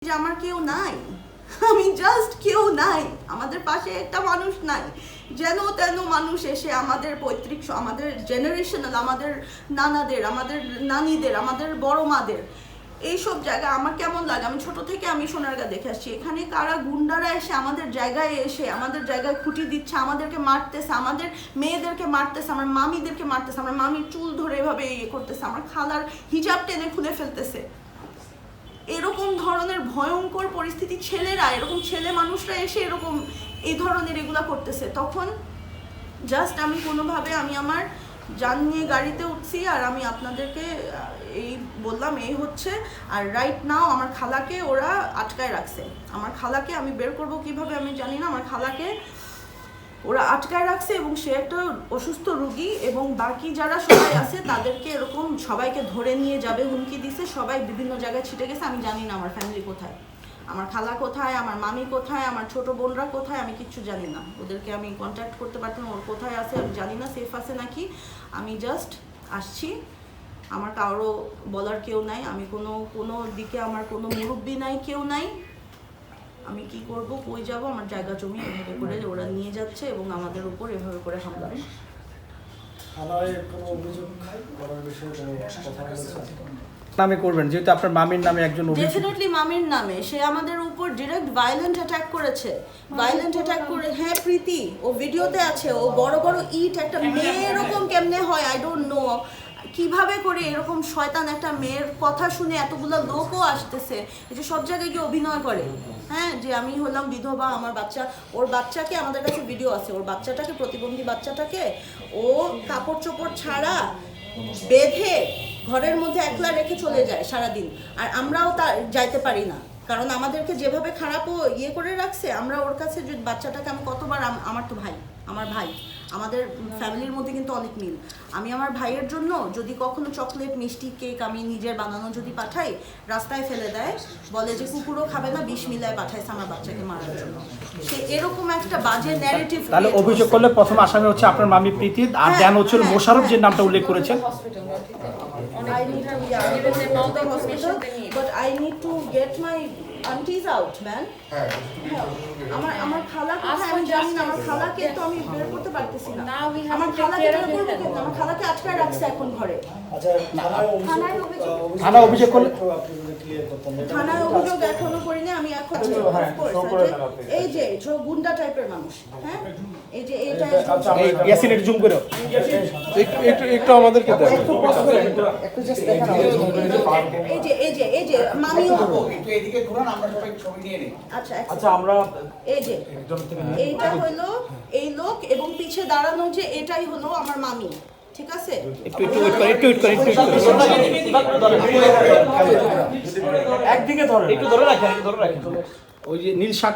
যে আমার কেউ নাই, আমি জাস্ট কেউ নাই, আমাদের পাশে একটা মানুষ নাই। যেন তেন মানুষ এসে আমাদের পৈতৃক, আমাদের জেনারেশনাল, আমাদের নানাদের, আমাদের নানিদের, আমাদের বড় মাদের এইসব জায়গা আমার কেমন লাগে। আমি ছোট থেকে আমি সোনারগাঁ দেখে আসছি, এখানে কারা গুন্ডারা এসে আমাদের জায়গায় এসে আমাদের জায়গায় খুঁটি দিচ্ছে, আমাদেরকে মারতেছে, আমাদের মেয়েদেরকে মারতেছে, আমার মামিদেরকে মারতেছে, আমার মামির চুল ধরে এভাবে ইয়ে করতেছে, আমার খালার হিজাব টেনে খুলে ফেলতেছে। এরকম ধরনের ভয়ঙ্কর পরিস্থিতি, ছেলেরা এরকম ছেলে মানুষরা এসে এরকম এই ধরনের এগুলা করতেছে, তখন জাস্ট আমি কোনোভাবে আমি আমার যান নিয়ে গাড়িতে উঠছি আর আমি আপনাদেরকে এই বললাম এই হচ্ছে। আর রাইট নাও আমার খালাকে ওরা আটকায় রাখছে, আমার খালাকে আমি বের করব কিভাবে আমি জানি না, আমার খালাকে ওরা আটকায় রাখছে এবং সে একটা অসুস্থ রুগী এবং বাকি যারা সবাই আছে তাদেরকে এরকম সবাইকে ধরে নিয়ে যাবে হুমকি দিছে, সবাই বিভিন্ন জায়গায় ছিটে গেছে। আমি জানি না আমার ফ্যামিলি কোথায়, আমার খালা কোথায়, আমার মামি কোথায়, আমার ছোট বোনরা কোথায়, আমি কিচ্ছু জানি না। ওদেরকে আমি কন্ট্যাক্ট করতে পারতাম, ওর কোথায় আছে আমি জানি না, সেফ আছে নাকি। আমি জাস্ট আসছি, আমার কারো বলার কেউ নাই, আমি কোনো দিকে আমার কোনো মুরব্বি নাই, কেউ নাই। আমি কি করব, কই যাব, আমার জায়গা জমি এভাবে করে ওরা নিয়ে যাচ্ছে এবং আমাদের উপর এভাবে করে হামলা। নামে করবেন যেহেতু আপনার মামির নামে একজন ডেফিনেটলি মামির নামে সে আমাদের উপর ডিরেক্ট ভায়োলেন্ট অ্যাটাক করেছে, ভায়োলেন্ট অ্যাটাক করে। হ্যাঁ প্রীতি, ও ভিডিওতে আছে, ও বড় বড় ইট, একটা মেয়ে এরকম কেমনে হয় আই ডোন্ট নো, কিভাবে করে এরকম শয়তান একটা মেয়ের কথা শুনে এতগুলো লোকও আসতেছে, এই যে সব জায়গায় গিয়ে অভিনয় করে। হ্যাঁ, যে আমি হলাম বিধবা, আমার বাচ্চা, ওর বাচ্চাকে আমাদের কাছে ভিডিও আছে, ওর বাচ্চাটাকে, প্রতিবন্ধী বাচ্চাটাকে ও কাপড় চোপড় ছাড়া বেঁধে ঘরের মধ্যে একলা রেখে চলে যায় সারাদিন, আর আমরাও তা যাইতে পারি না, কারণ আমাদেরকে যেভাবে খারাপ ও ইয়ে করে রাখছে। আমরা ওর কাছে যদি বাচ্চাটাকে, আমি কতবার, আমার তো ভাই, আমার ভাই, আমাদের ফ্যামিলির মধ্যে কিন্তু অনেক মিল। আমি আমার ভাইয়ের জন্য যদি কখনো চকলেট, মিষ্টি, কেক আমি নিজের বানানো যদি পাঠাই, রাস্তায় ফেলে দেয়, বলে যে কুকুরও খাবে না, বিষ মিলায় পাঠাইছে আমার বাচ্চাকে মারার জন্য। সে এরকম একটা বাজে ন্যারেটিভ। তাহলে অভিযোগ করলে প্রথম আসামি হচ্ছে আপনার মামি প্রীতি, আর দেন হচ্ছে মোশাররফ, যে নামটা উল্লেখ করেছেন। I need to, yeah, give them all the hospital, but I need to get my aunties out, man. আমার খালা কোথায় আমি জানি না, আমার খালাকে তো আমি বের করতে পারতেছি না। আমার খালাকে বের করবো কেন? আমার খালাকে আটকায় রাখছে এখন ঘরে। থানায় অভিযোগ করলে, থানায় অভিযোগ এখনো করিনি আমি, এখন এই যে গুন্ডা টাইপের মানুষ, হ্যাঁ, এই যে এইটা ইয়াসিন একটু জুম করো, একটু আমাদেরকে দেখো, এই যে মামিও, এদিকে ঘুরান, আমরা সবাই ছবি নিয়ে নিই। আচ্ছা আমরা এই যে এইটা হলো এই লোক এবং পিছে দাঁড়ানো যে এটাই হলো আমার মামি, ঠিক আছে? একটু ওয়েট করে একদিকে ধরে, একটু ধরে রাখেন, ওই যে নীল শার্ট